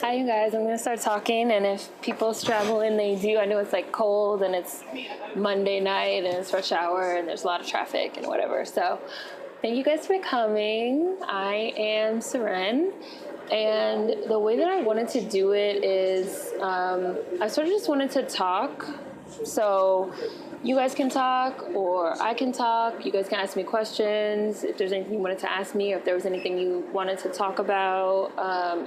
Hi, you guys. I'm going to start talking, and if people straggle in, they do. I know it's like cold, and it's Monday night, and it's rush hour, and there's a lot of traffic and whatever. So thank you guys for coming. I am Seren, and the way that I wanted to do it is I sort of just wanted to talk. So you guys can talk, or I can talk. You guys can ask me questions if there's anything you wanted to ask me, or if there was anything you wanted to talk about.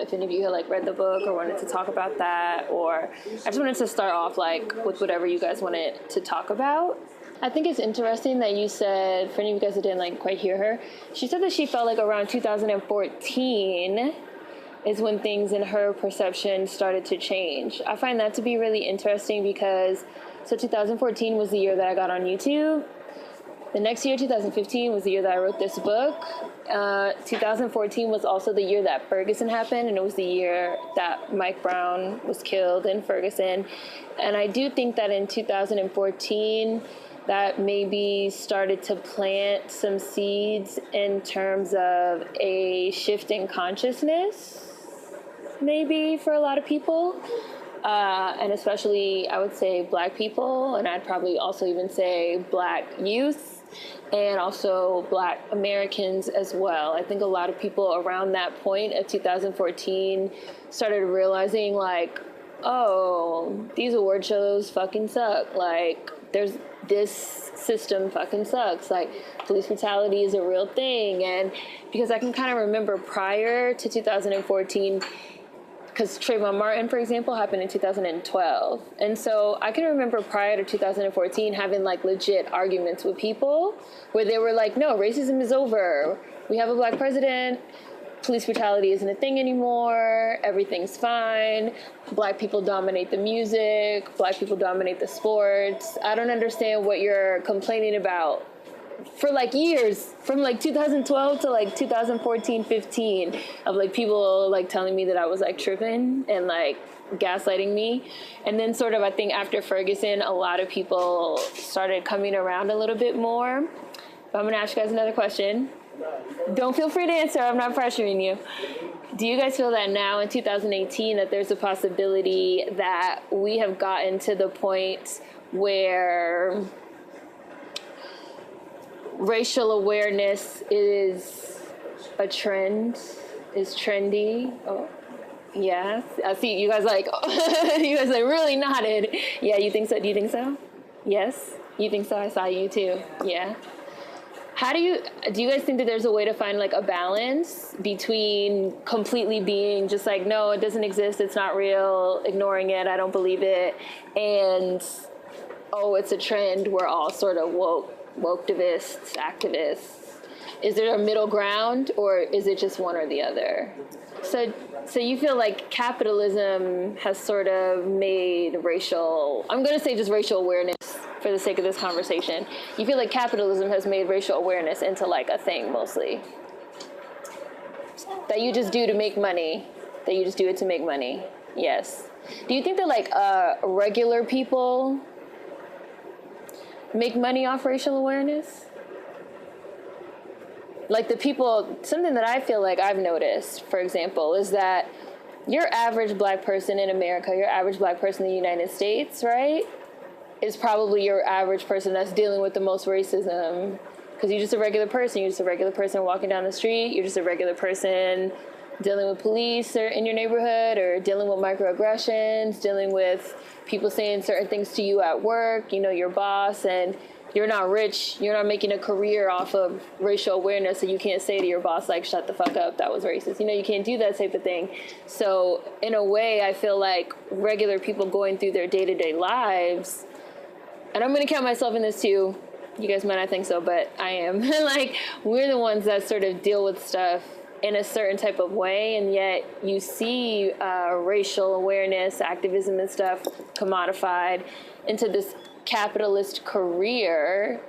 If any of you had like read the book or wanted to talk about that, or I just wanted to start off like with whatever you guys wanted to talk about. I think it's interesting that you said, for any of you guys that didn't like quite hear her, she said that she felt like around 2014 is when things in her perception started to change. I find that to be really interesting because, so 2014 was the year that I got on YouTube. The next year, 2015, was the year that I wrote this book. 2014 was also the year that Ferguson happened, and it was the year that Mike Brown was killed in Ferguson. And I do think that in 2014, that maybe started to plant some seeds in terms of a shift in consciousness, maybe for a lot of people. And especially, I would say, Black people, and I'd probably also even say Black youth, and also Black Americans as well. I think a lot of people around that point of 2014 started realizing, like, oh, these award shows fucking suck. Like, this system fucking sucks. Like, police brutality is a real thing. And because I can kind of remember prior to 2014, because Trayvon Martin, for example, happened in 2012. And so I can remember prior to 2014 having like legit arguments with people where they were like, no, racism is over. We have a Black president. Police brutality isn't a thing anymore. Everything's fine. Black people dominate the music. Black people dominate the sports. I don't understand what you're complaining about. For like years, from like 2012 to like 2014, 15, of like people like telling me that I was like tripping and like gaslighting me. And then sort of, I think after Ferguson, a lot of people started coming around a little bit more. But I'm gonna ask you guys another question. Don't feel free to answer, I'm not pressuring you. Do you guys feel that now in 2018 that there's a possibility that we have gotten to the point where racial awareness is a trend, is trendy? Oh, yes. I see you guys like, you guys like really nodded. Yeah, you think so? Do you think so? Yes? You think so? I saw you too. Yeah. Do you guys think that there's a way to find like a balance between completely being just like, no, it doesn't exist, it's not real, ignoring it, I don't believe it, and, oh, it's a trend, we're all sort of woke-activists, activists? Is there a middle ground, or is it just one or the other? So you feel like capitalism has sort of made I'm going to say just racial awareness for the sake of this conversation. You feel like capitalism has made racial awareness into like a thing mostly. That you just do to make money. That you just do it to make money. Yes. Do you think that like regular people make money off racial awareness? like the people, something that I feel like I've noticed, for example, is that your average black person in America, your average black person in the United States, right, is probably your average person that's dealing with the most racism. Because you're just a regular person. You're just a regular person walking down the street. You're just a regular person dealing with police or in your neighborhood, or dealing with microaggressions, dealing with people saying certain things to you at work, you know, your boss, and you're not rich. You're not making a career off of racial awareness, so you can't say to your boss, like, shut the fuck up, that was racist. You know, you can't do that type of thing. So in a way, I feel like regular people going through their day-to-day lives, and I'm going to count myself in this too. You guys might not think so, but I am. Like, we're the ones that sort of deal with stuff in a certain type of way, and yet you see racial awareness, activism and stuff commodified into this capitalist career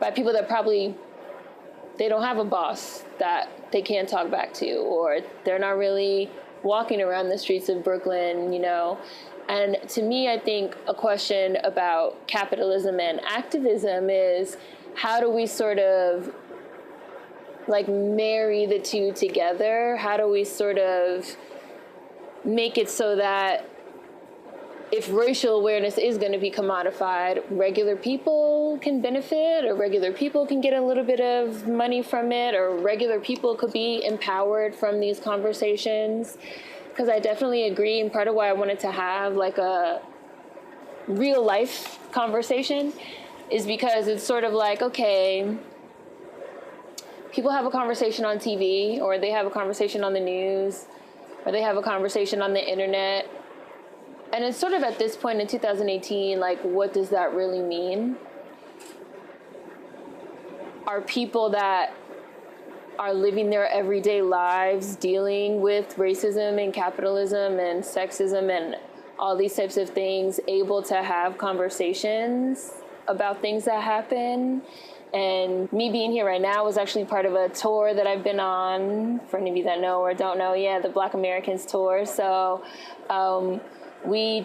by people that probably, they don't have a boss that they can't talk back to, or they're not really walking around the streets of Brooklyn, you know. And to me, I think a question about capitalism and activism is, how do we sort of like marry the two together? How do we sort of make it so that if racial awareness is going to be commodified, regular people can benefit, or regular people can get a little bit of money from it, or regular people could be empowered from these conversations? Because I definitely agree, and part of why I wanted to have like a real life conversation is because it's sort of like, okay, people have a conversation on TV, or they have a conversation on the news, or they have a conversation on the internet. And it's sort of at this point in 2018, like, what does that really mean? Are people that are living their everyday lives dealing with racism and capitalism and sexism and all these types of things able to have conversations about things that happen? And me being here right now was actually part of a tour that I've been on, for any of you that know or don't know, the Black Americans tour. So we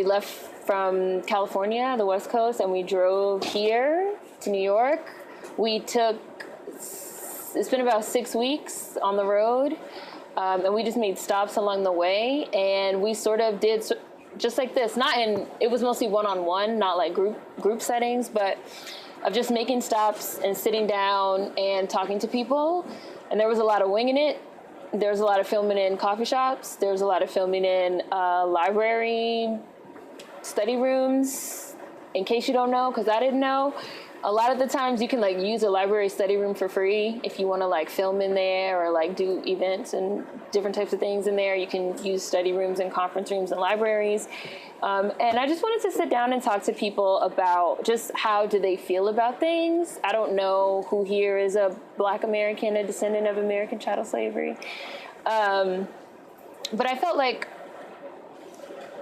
left from California, the West Coast, and we drove here to New York. It's been about 6 weeks on the road, and we just made stops along the way, and we sort of did just like this. It was mostly one-on-one, not like group settings, but of just making stops and sitting down and talking to people. And there was a lot of winging it. There was a lot of filming in coffee shops. There was a lot of filming in library, study rooms. In case you don't know, because I didn't know, a lot of the times you can like use a library study room for free if you want to like film in there or like do events and different types of things in there. You can use study rooms and conference rooms and libraries. And I just wanted to sit down and talk to people about just how do they feel about things. I don't know who here is a Black American, a descendant of American chattel slavery. But I felt like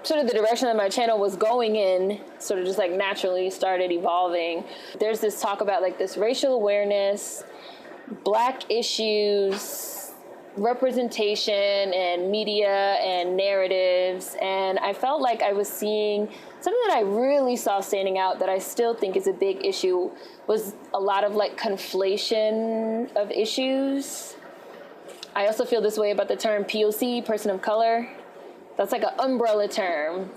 sort of the direction that my channel was going in sort of just like naturally started evolving. There's this talk about like this racial awareness, Black issues, representation and media and narratives. And I felt like I was seeing something that I really saw standing out that I still think is a big issue was a lot of like conflation of issues. I also feel this way about the term POC, person of color. That's like an umbrella term.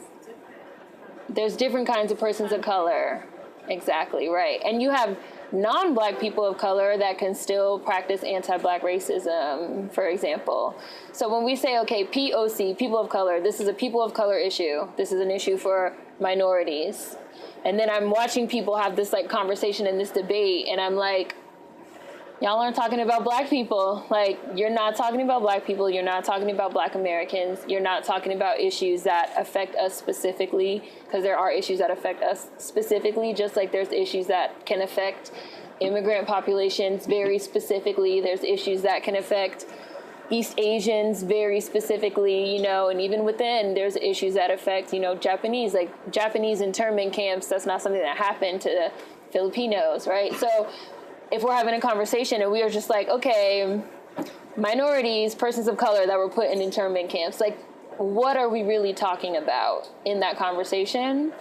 There's different kinds of persons of color. Exactly, right. And you have non-Black people of color that can still practice anti-Black racism, for example. So when we say, okay, POC, people of color, this is a people of color issue. This is an issue for minorities. And then I'm watching people have this like conversation and this debate, and I'm like, y'all aren't talking about Black people. Like, you're not talking about Black people. You're not talking about Black Americans. You're not talking about issues that affect us specifically, because there are issues that affect us specifically, just like there's issues that can affect immigrant populations very specifically. There's issues that can affect East Asians very specifically, and even within, there's issues that affect, Japanese, like Japanese internment camps. That's not something that happened to Filipinos, right? So if we're having a conversation and we are just like, okay, minorities, persons of color that were put in internment camps, like, what are we really talking about in that conversation?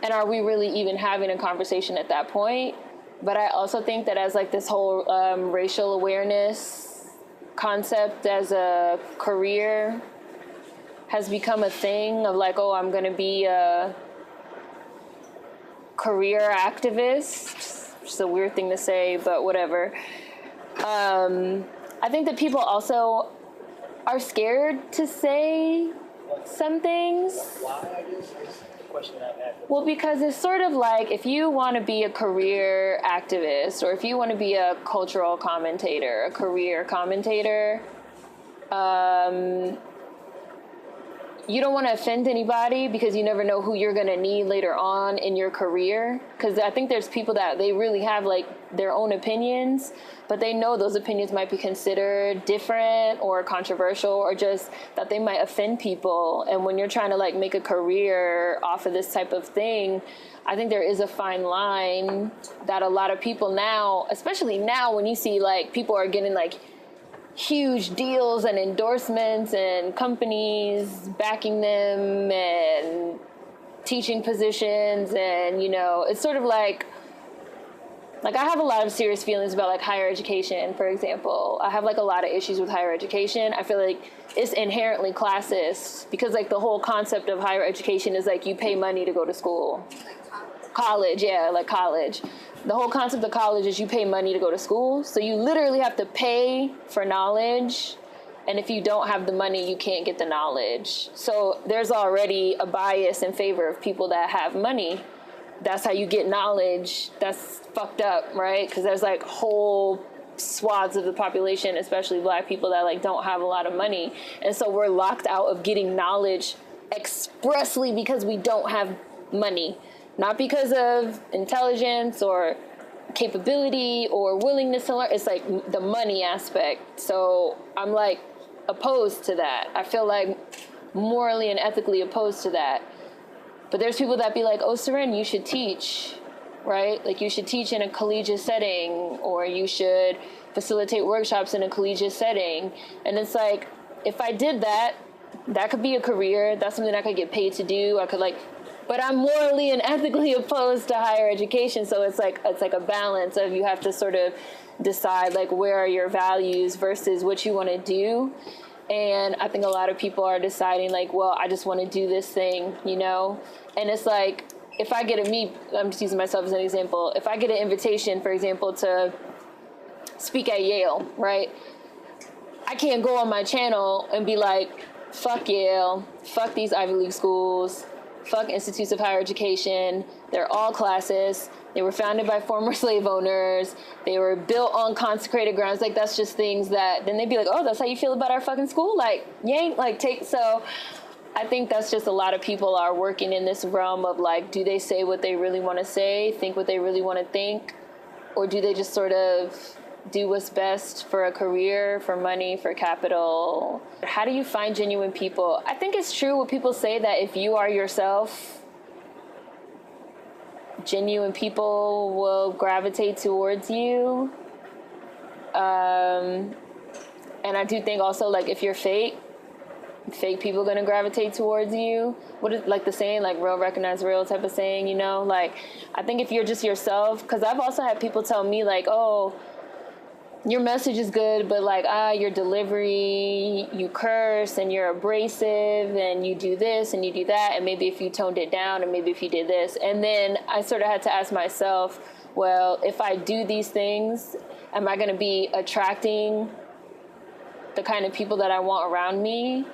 And are we really even having a conversation at that point? But I also think that as like this whole racial awareness concept as a career has become a thing of like, oh, I'm going to be a career activist. It's a weird thing to say, but whatever. I think that people also are scared to say some things. Why, I guess, is the question I've had. Well, because it's sort of like if you want to be a career activist or if you want to be a cultural commentator, a career commentator, you don't want to offend anybody because you never know who you're going to need later on in your career. Because I think there's people that they really have like their own opinions, but they know those opinions might be considered different or controversial or just that they might offend people. And when you're trying to like make a career off of this type of thing, I think there is a fine line that a lot of people now, especially now when you see like people are getting like huge deals and endorsements and companies backing them and teaching positions, and you know, it's sort of like I have a lot of serious feelings about like higher education, for example. I have like a lot of issues with higher education. I feel like it's inherently classist because like the whole concept of higher education is like you pay money to go to school. College, yeah, like college. The whole concept of college is you pay money to go to school. So you literally have to pay for knowledge. And if you don't have the money, you can't get the knowledge. So there's already a bias in favor of people that have money. That's how you get knowledge. That's fucked up, right? Because there's like whole swaths of the population, especially black people, that like don't have a lot of money. And so we're locked out of getting knowledge expressly because we don't have money. Not because of intelligence or capability or willingness to learn. It's like the money aspect. So I'm like opposed to that. I feel like morally and ethically opposed to that. But there's people that be like, oh, Seren, you should teach, right? Like you should teach in a collegiate setting, or you should facilitate workshops in a collegiate setting. And it's like, if I did that, that could be a career. That's something I could get paid to do. I could like, but I'm morally and ethically opposed to higher education. So it's like a balance of you have to sort of decide like where are your values versus what you want to do. And I think a lot of people are deciding like, well, I just want to do this thing, you know? And it's like, if I get I'm just using myself as an example. If I get an invitation, for example, to speak at Yale, right? I can't go on my channel and be like, fuck Yale, fuck these Ivy League schools, fuck institutes of higher education. They're all classist. They were founded by former slave owners. They were built on consecrated grounds. Like, that's just things that, then they'd be like, oh, that's how you feel about our fucking school? Like, yank, like, take, so I think that's just a lot of people are working in this realm of like, do they say what they really want to say, think what they really want to think, or do they just sort of do what's best for a career, for money, for capital? How do you find genuine people? I think it's true what people say that if you are yourself, genuine people will gravitate towards you. And I do think also like if you're fake people are going to gravitate towards you. What is like the saying, like real recognize real type of saying, you know? Like, I think if you're just yourself, because I've also had people tell me like, oh, your message is good, but like, your delivery, you curse and you're abrasive and you do this and you do that. And maybe if you toned it down and maybe if you did this. And then I sort of had to ask myself, well, if I do these things, am I going to be attracting the kind of people that I want around me?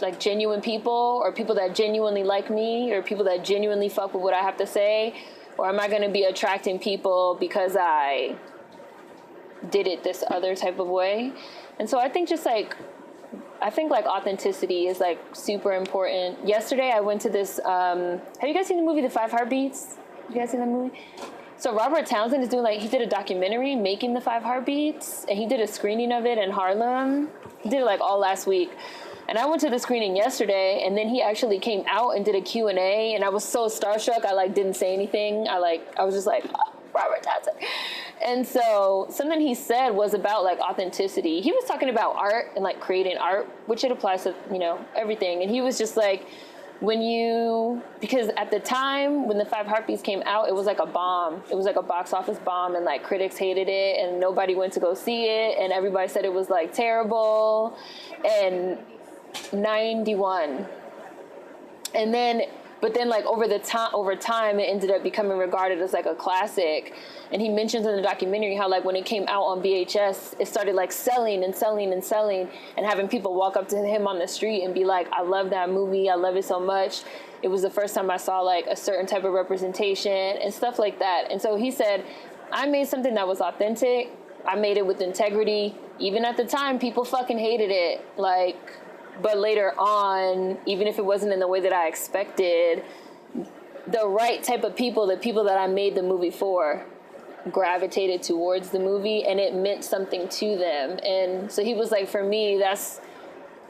Like genuine people, or people that genuinely like me, or people that genuinely fuck with what I have to say? Or am I going to be attracting people because I did it this other type of way? And so I think just like, authenticity is like super important. Yesterday I went to this, have you guys seen the movie The Five Heartbeats? You guys seen that movie? So Robert Townsend is doing like, he did a documentary making The Five Heartbeats, and he did a screening of it in Harlem. He did it like all last week. And I went to the screening yesterday, and then he actually came out and did a Q&A, and I was so starstruck, I like didn't say anything. I was just like, oh, Robert Townsend. And so something he said was about like authenticity. He was talking about art and like creating art, which it applies to, you know, everything. And he was just like, because at the time when the Five Heartbeats came out, it was like a bomb. It was like a box office bomb, and like critics hated it, and nobody went to go see it, and everybody said it was like terrible. And 91, and then. But then, like, over time, it ended up becoming regarded as, like, a classic. And he mentions in the documentary how, like, when it came out on VHS, it started, like, selling and selling and selling, and having people walk up to him on the street and be like, I love that movie. I love it so much. It was the first time I saw, like, a certain type of representation and stuff like that. And so he said, I made something that was authentic. I made it with integrity. Even at the time, people fucking hated it. Like... But later on, even if it wasn't in the way that I expected, the right type of people, the people that I made the movie for, gravitated towards the movie, and it meant something to them. And so he was like, for me,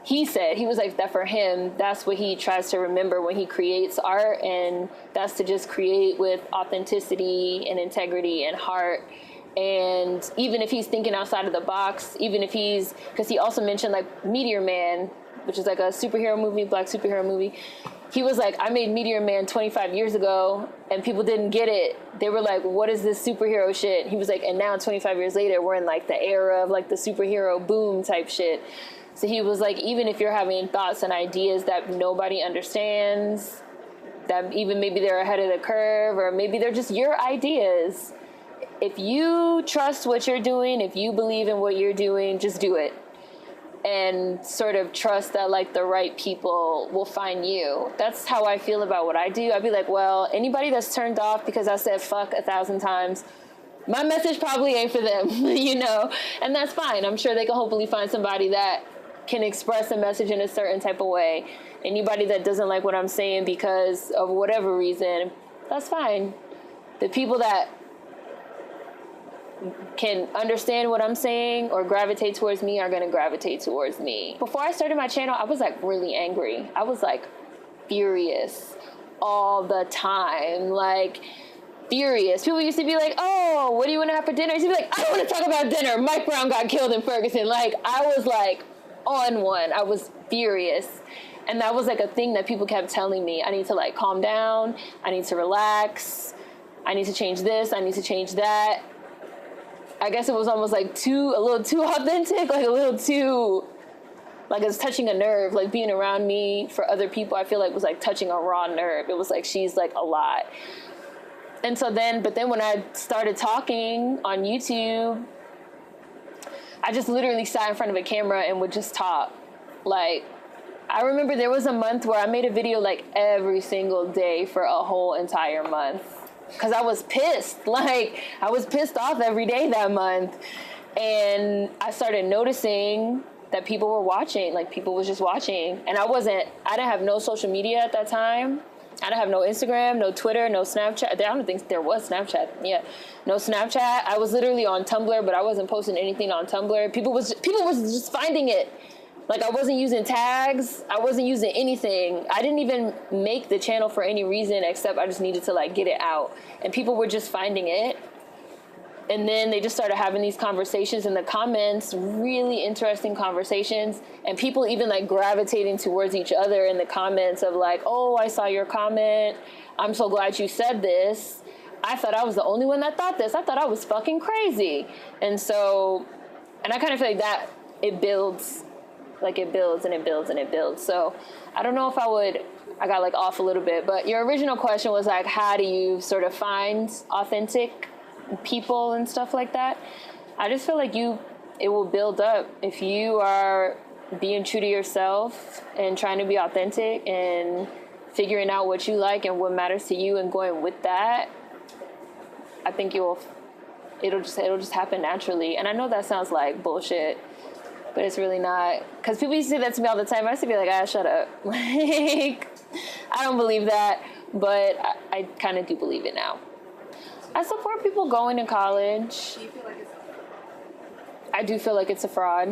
he was like, that for him, that's what he tries to remember when he creates art, and that's to just create with authenticity and integrity and heart. And even if he's thinking outside of the box, even if because he also mentioned like Meteor Man, which is like a superhero movie, black superhero movie. He was like, I made Meteor Man 25 years ago, and people didn't get it. They were like, what is this superhero shit? He was like, and now 25 years later, we're in like the era of like the superhero boom type shit. So he was like, even if you're having thoughts and ideas that nobody understands, that even maybe they're ahead of the curve, or maybe they're just your ideas, if you trust what you're doing, if you believe in what you're doing, just do it. And sort of trust that like the right people will find you. That's how I feel about what I do. I'd be like, well, anybody that's turned off because I said fuck 1,000 times, my message probably ain't for them, you know? And that's fine. I'm sure they can hopefully find somebody that can express a message in a certain type of way. Anybody that doesn't like what I'm saying because of whatever reason, that's fine. The people that can understand what I'm saying or gravitate towards me are going to gravitate towards me. Before I started my channel, I was like really angry. I was like furious all the time, like furious. People used to be like, oh, what do you want to have for dinner? I used to be like, I don't want to talk about dinner. Mike Brown got killed in Ferguson. Like, I was like on one. I was furious. And that was like a thing that people kept telling me. I need to like calm down. I need to relax. I need to change this. I need to change that. I guess it was almost like a little too authentic, like a little too, like it's touching a nerve, like being around me for other people, I feel like was like touching a raw nerve. It was like, she's like a lot. And so but then when I started talking on YouTube, I just literally sat in front of a camera and would just talk. Like, I remember there was a month where I made a video like every single day for a whole entire month. Because I was pissed. Like, I was pissed off every day that month. And I started noticing that people were watching. Like, people was just watching. And I didn't have no social media at that time. I didn't have no Instagram, no Twitter, no Snapchat. I don't think there was Snapchat. Yeah, no Snapchat. I was literally on Tumblr, but I wasn't posting anything on Tumblr. People was just finding it. Like, I wasn't using tags. I wasn't using anything. I didn't even make the channel for any reason except I just needed to, like, get it out. And people were just finding it. And then they just started having these conversations in the comments, really interesting conversations. And people even, like, gravitating towards each other in the comments of, like, oh, I saw your comment. I'm so glad you said this. I thought I was the only one that thought this. I thought I was fucking crazy. And I kind of feel like that, it builds. Like, it builds and it builds and it builds. So I don't know if I got like off a little bit, but your original question was like, how do you sort of find authentic people and stuff like that? I just feel like it will build up if you are being true to yourself and trying to be authentic and figuring out what you like and what matters to you and going with that. I think it'll just happen naturally. And I know that sounds like bullshit, but it's really not. Because people used to say that to me all the time. I used to be like, shut up. Like, I don't believe that, but I kind of do believe it now. I support people going to college. Do you feel like it's I do feel like it's a fraud.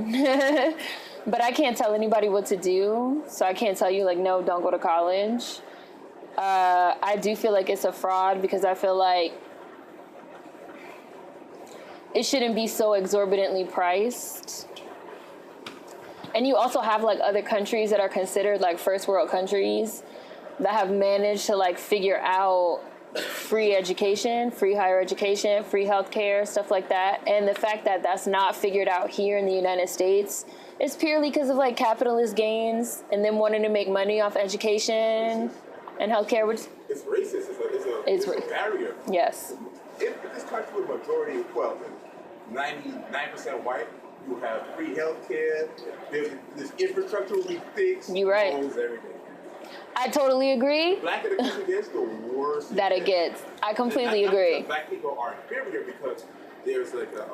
But I can't tell anybody what to do, so I can't tell you, like, no, don't go to college. I do feel like it's a fraud because I feel like it shouldn't be so exorbitantly priced. And you also have, like, other countries that are considered, like, first world countries that have managed to like figure out free education, free higher education, free healthcare, stuff like that. And the fact that that's not figured out here in the United States is purely because of like capitalist gains and them wanting to make money off education and healthcare, which it's racist. It's a barrier. Yes. If this country was majority, well, 99% white, you have free healthcare. This infrastructure will be fixed. You're right. Everything. I totally agree. Black education gets the worst that it gets. I completely agree. Black people are inferior because there's like a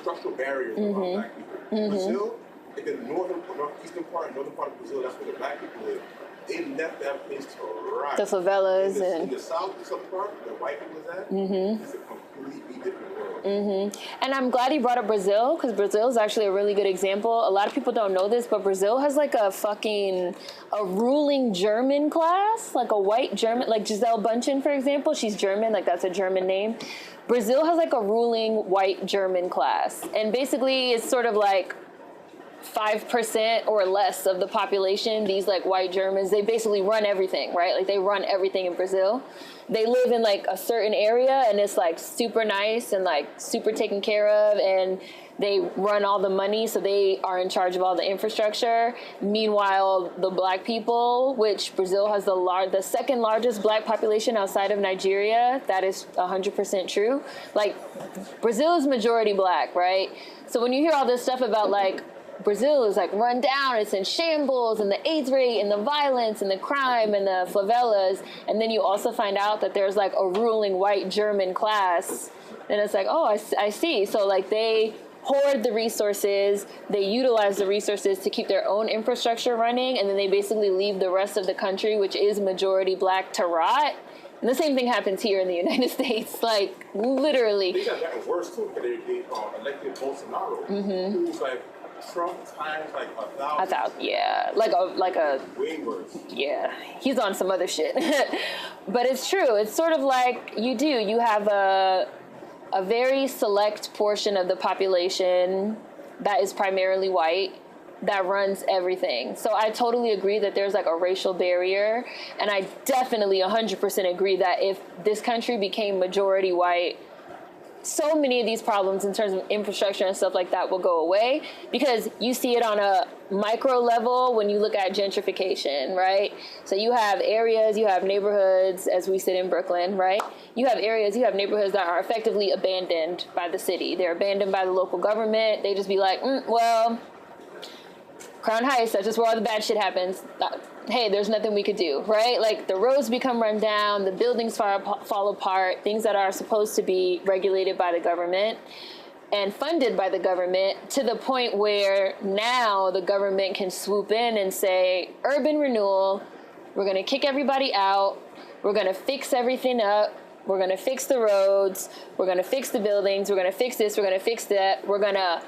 structural barrier around black people. Brazil, in the northeastern part of Brazil, that's where the black people live. They left that place to rot. The favelas in the south part, the white people is at, it's a completely different world. And I'm glad you brought up Brazil, because Brazil is actually a really good example. A lot of people don't know this, but Brazil has like a ruling German class, like a white German, like Giselle Bundchen, for example. She's German, like that's a German name. Brazil has like a ruling white German class. And basically it's sort of like 5% or less of the population, these like white Germans, they basically run everything, right? Like they run everything in Brazil. They live in like a certain area and it's like super nice and like super taken care of, and they run all the money, so they are in charge of all the infrastructure. Meanwhile, the black people, which Brazil has the second largest black population outside of Nigeria, that is 100% true. Like Brazil is majority black, right? So when you hear all this stuff about like Brazil is like run down, it's in shambles, and the AIDS rate and the violence and the crime and the favelas, and then you also find out that there's like a ruling white German class, and it's like, oh, I see. So like they hoard the resources, they utilize the resources to keep their own infrastructure running, and then they basically leave the rest of the country, which is majority black, to rot. And the same thing happens here in the United States, like literally. They got gotten worse too, because they elected Bolsonaro, who's like Trump times like 1,000. Yeah, like a way worse. Yeah, he's on some other shit. But it's true. It's sort of like you have a very select portion of the population that is primarily white that runs everything. So I totally agree that there's like a racial barrier, and I definitely 100% agree that if this country became majority white, so many of these problems in terms of infrastructure and stuff like that will go away, because you see it on a micro level when you look at gentrification, right? So you have areas, you have neighborhoods, as we sit in Brooklyn, right? You have neighborhoods that are effectively abandoned by the city. They're abandoned by the local government. They just be like, well, Crown Heights, that's just where all the bad shit happens. Hey, there's nothing we could do, right? Like the roads become run down, the buildings fall apart, things that are supposed to be regulated by the government and funded by the government, to the point where now the government can swoop in and say, urban renewal, we're going to kick everybody out, we're going to fix everything up, we're going to fix the roads, we're going to fix the buildings, we're going to fix this, we're going to fix that, we're going to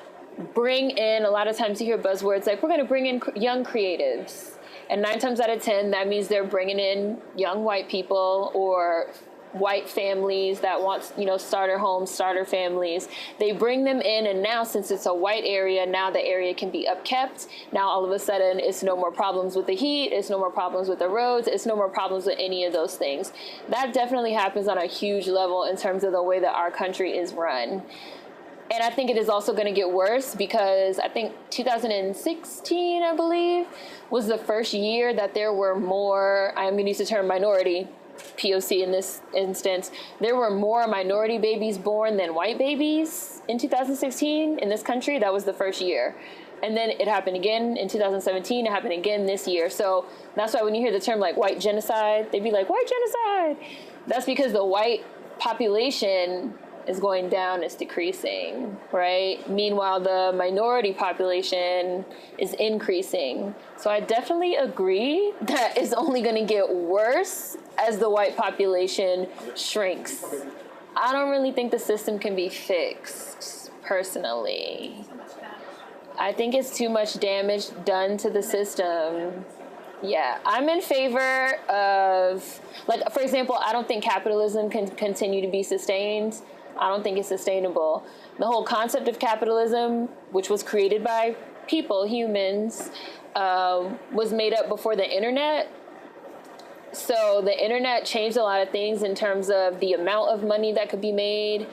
bring in, a lot of times you hear buzzwords like, we're going to bring in young creatives. And 9 times out of 10, that means they're bringing in young white people or white families that want, starter homes, starter families. They bring them in, and now since it's a white area, now the area can be upkept. Now all of a sudden, it's no more problems with the heat, it's no more problems with the roads, it's no more problems with any of those things. That definitely happens on a huge level in terms of the way that our country is run. And I think it is also going to get worse, because I think 2016, I believe, was the first year that there were more, I'm going to use the term minority, POC in this instance, there were more minority babies born than white babies in 2016 in this country. That was the first year. And then it happened again in 2017, it happened again this year. So that's why when you hear the term like white genocide, they'd be like, white genocide. That's because the white population is going down, it's decreasing, right? Meanwhile, the minority population is increasing. So I definitely agree that it's only going to get worse as the white population shrinks. I don't really think the system can be fixed, personally. I think it's too much damage done to the system. Yeah, I'm in favor of, like, for example, I don't think capitalism can continue to be sustained. I don't think it's sustainable. The whole concept of capitalism, which was created by people, humans, was made up before the internet. So the internet changed a lot of things in terms of the amount of money that could be made,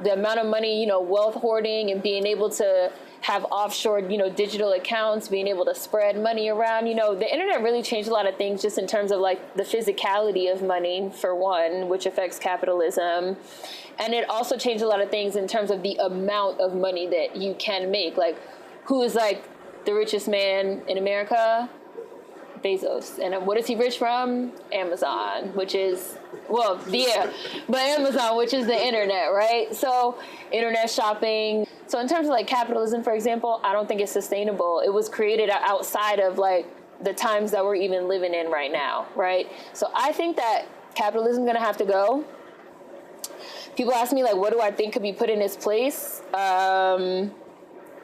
the amount of money, wealth hoarding and being able to have offshore, digital accounts, being able to spread money around. The internet really changed a lot of things just in terms of like the physicality of money, for one, which affects capitalism. And it also changed a lot of things in terms of the amount of money that you can make. Like, who is like the richest man in America? Bezos. And what is he rich from? Amazon, which is, but Amazon, which is the internet, right? So internet shopping. So in terms of like capitalism, for example, I don't think it's sustainable. It was created outside of like the times that we're even living in right now, right? So I think that capitalism is going to have to go. People ask me like, what do I think could be put in its place? I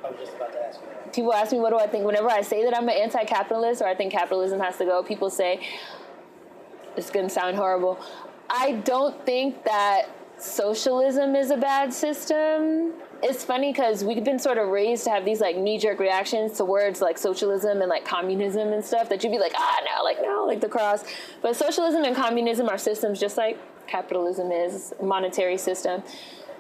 was just about to ask you that. People ask me, what do I think? Whenever I say that I'm an anti-capitalist or I think capitalism has to go, people say, it's going to sound horrible. I don't think that socialism is a bad system. It's funny because we've been sort of raised to have these like knee-jerk reactions to words like socialism and like communism and stuff that you'd be like, no, like the cross. But socialism and communism are systems just like capitalism is, a monetary system.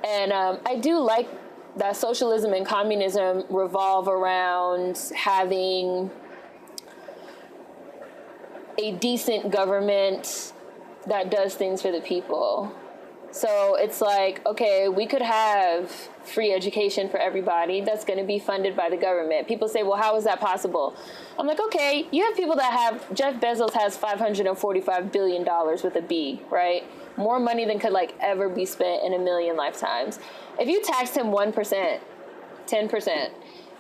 And I do like that socialism and communism revolve around having a decent government that does things for the people. So it's like, okay, we could have free education for everybody that's going to be funded by the government. People say, well, how is that possible? I'm like, okay, you have people that have, Jeff Bezos has $545 billion with a B, right? More money than could like ever be spent in a million lifetimes. If you taxed him 1%, 10%,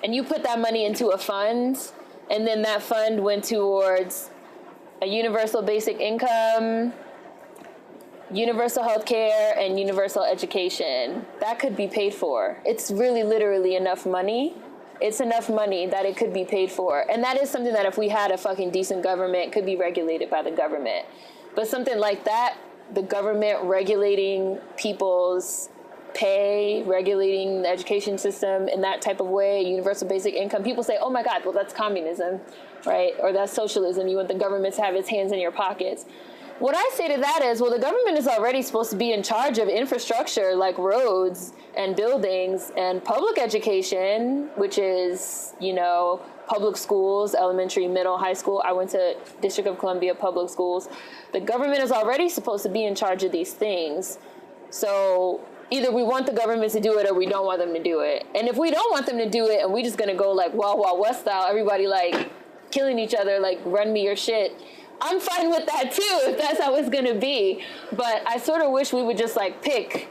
and you put that money into a fund, and then that fund went towards a universal basic income, universal health care, and universal education, that could be paid for. It's really literally enough money. It's enough money that it could be paid for. And that is something that if we had a fucking decent government, could be regulated by the government. But something like that, the government regulating people's pay, regulating the education system in that type of way, universal basic income, people say, oh my God, well, that's communism, right? Or that's socialism. You want the government to have its hands in your pockets. What I say to that is, well, the government is already supposed to be in charge of infrastructure like roads and buildings and public education, which is, public schools, elementary, middle, high school. I went to District of Columbia public schools. The government is already supposed to be in charge of these things. So either we want the government to do it or we don't want them to do it. And if we don't want them to do it and we just going to go like Wild Wild West style, everybody like killing each other, like run me your shit, I'm fine with that too, if that's how it's going to be. But I sort of wish we would just pick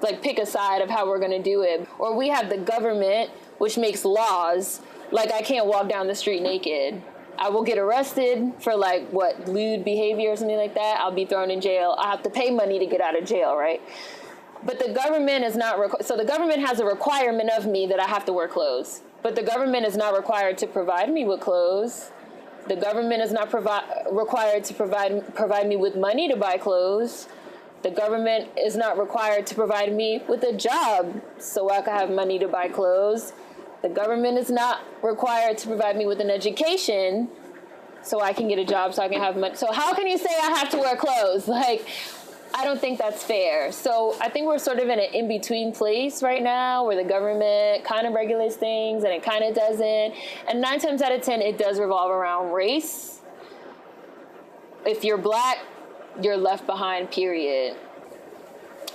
a side of how we're going to do it. Or we have the government, which makes laws. Like, I can't walk down the street naked. I will get arrested for lewd behavior or something like that. I'll be thrown in jail. I have to pay money to get out of jail, right? But the government is not, so the government has a requirement of me that I have to wear clothes. But the government is not required to provide me with clothes. The government is not required to provide me with money to buy clothes. The government is not required to provide me with a job so I can have money to buy clothes. The government is not required to provide me with an education so I can get a job so I can have money. So how can you say I have to wear clothes? I don't think that's fair. So I think we're sort of in an in-between place right now where the government kind of regulates things and it kind of doesn't. And 9 times out of 10, it does revolve around race. If you're black, you're left behind, period.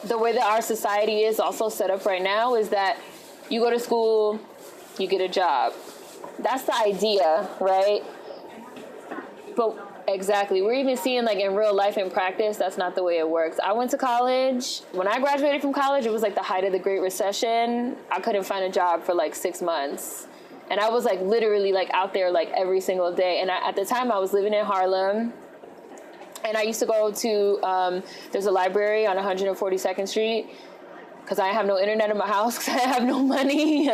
The way that our society is also set up right now is that you go to school, you get a job. That's the idea, right? But exactly. We're even seeing in real life and practice, that's not the way it works. I went to college. When I graduated from college, it was the height of the Great Recession. I couldn't find a job for 6 months. And I was literally out there every single day. And at the time I was living in Harlem. And I used to go to, there's a library on 142nd Street because I have no internet in my house because I have no money.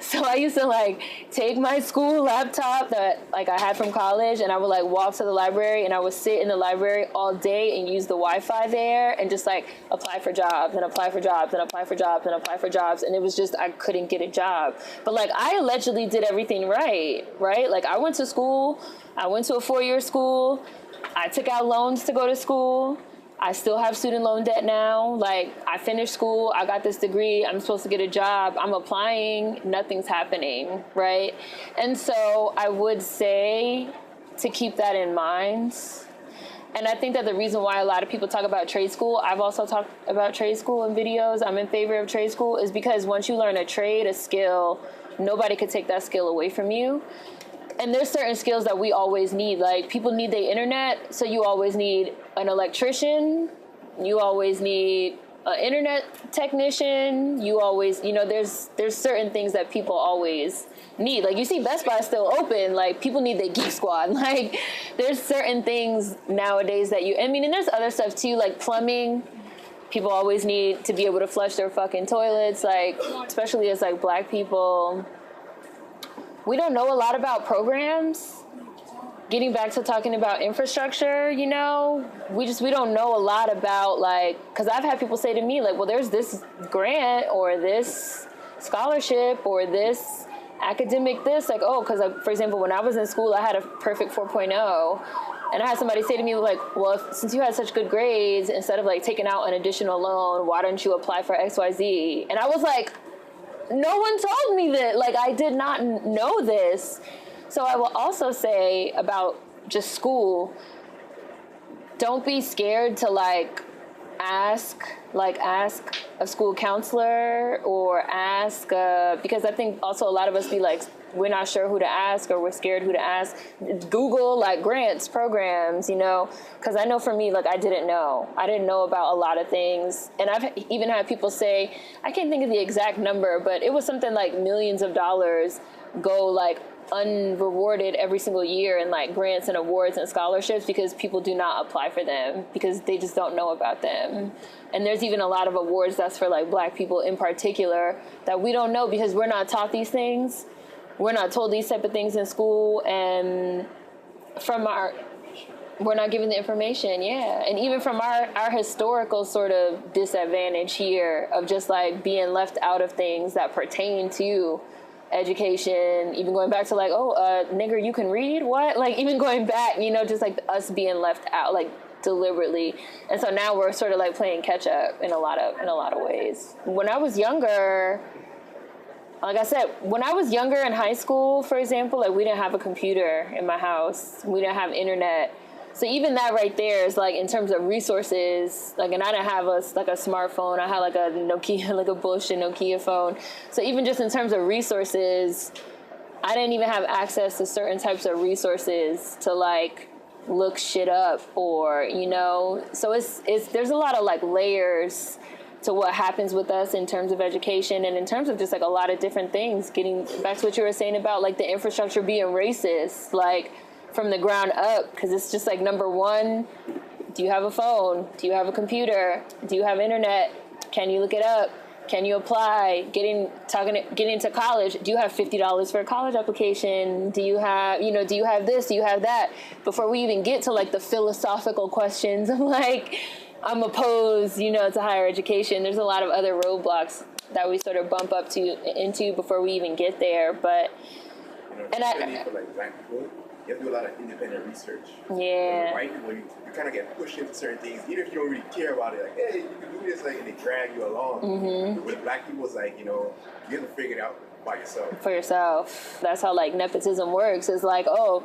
So I used to take my school laptop that I had from college and I would walk to the library and I would sit in the library all day and use the Wi-Fi there and just apply for jobs and apply for jobs and apply for jobs and apply for jobs. And it was just, I couldn't get a job. But I allegedly did everything right? I went to school. I went to a 4-year school. I took out loans to go to school. I still have student loan debt now. Like, I finished school, I got this degree, I'm supposed to get a job, I'm applying, nothing's happening, right? And so I would say to keep that in mind. And I think that the reason why a lot of people talk about trade school, I've also talked about trade school in videos, I'm in favor of trade school, is because once you learn a trade, a skill, nobody could take that skill away from you. And there's certain skills that we always need. Like, people need the internet, so you always need an electrician. You always need an internet technician. You always, there's certain things that people always need. Like, you see Best Buy still open. Like, people need their Geek Squad. Like, there's certain things nowadays that and there's other stuff too, like plumbing. People always need to be able to flush their fucking toilets, like, especially as, like, Black people. We don't know a lot about programs. Getting back to talking about infrastructure, we don't know a lot about, like, because I've had people say to me, like, well, there's this grant or this scholarship or this academic this, like, oh, because, for example, when I was in school, I had a perfect 4.0, and I had somebody say to me, like, well, since you had such good grades, instead of, like, taking out an additional loan, why don't you apply for XYZ? And I was like, no one told me that. Like, I did not know this. So I will also say about just school, don't be scared to, like, ask a school counselor or ask, because I think also a lot of us be like, we're not sure who to ask or we're scared who to ask. Google, like, grants, programs, because I know for me, like, I didn't know about a lot of things. And I've even had people say, I can't think of the exact number, but it was something like millions of dollars go, like, unrewarded every single year in, like, grants and awards and scholarships because people do not apply for them because they just don't know about them. And there's even a lot of awards that's for, like, Black people in particular that we don't know because we're not taught these things. We're not told these type of things in school, and we're not given the information, yeah. And even from our historical sort of disadvantage here of just, like, being left out of things that pertain to education, even going back to, like, nigger, you can read? What? Like, even going back, just, like, us being left out, like, deliberately. And so now we're sort of, like, playing catch up in a lot of ways. When I was younger, like I said, when I was younger in high school, for example, like, we didn't have a computer in my house. We didn't have internet. So even that right there is, like, in terms of resources, like, and I didn't have a smartphone. I had, like, a Nokia, like a bullshit Nokia phone. So even just in terms of resources, I didn't even have access to certain types of resources to, like, look shit up or, so there's a lot of, like, layers to what happens with us in terms of education and in terms of just, like, a lot of different things. Getting back to what you were saying about, like, the infrastructure being racist, like, from the ground up, because it's just, like, number one, do you have a phone? Do you have a computer? Do you have internet? Can you look it up? Can you apply? Getting into college, do you have $50 for a college application? Do you have, do you have this? Do you have that? Before we even get to, like, the philosophical questions of, like, I'm opposed, to higher education. There's a lot of other roadblocks that we sort of bump up into before we even get there. But, especially for, like, Black people, you have to do a lot of independent research. Yeah. White people, you kind of get pushed into certain things, even if you don't really care about it. Like, hey, you can do this, like, and they drag you along. Mm-hmm. With Black people, it's like, you have to figure it out by yourself. For yourself. That's how, like, nepotism works. It's like, oh,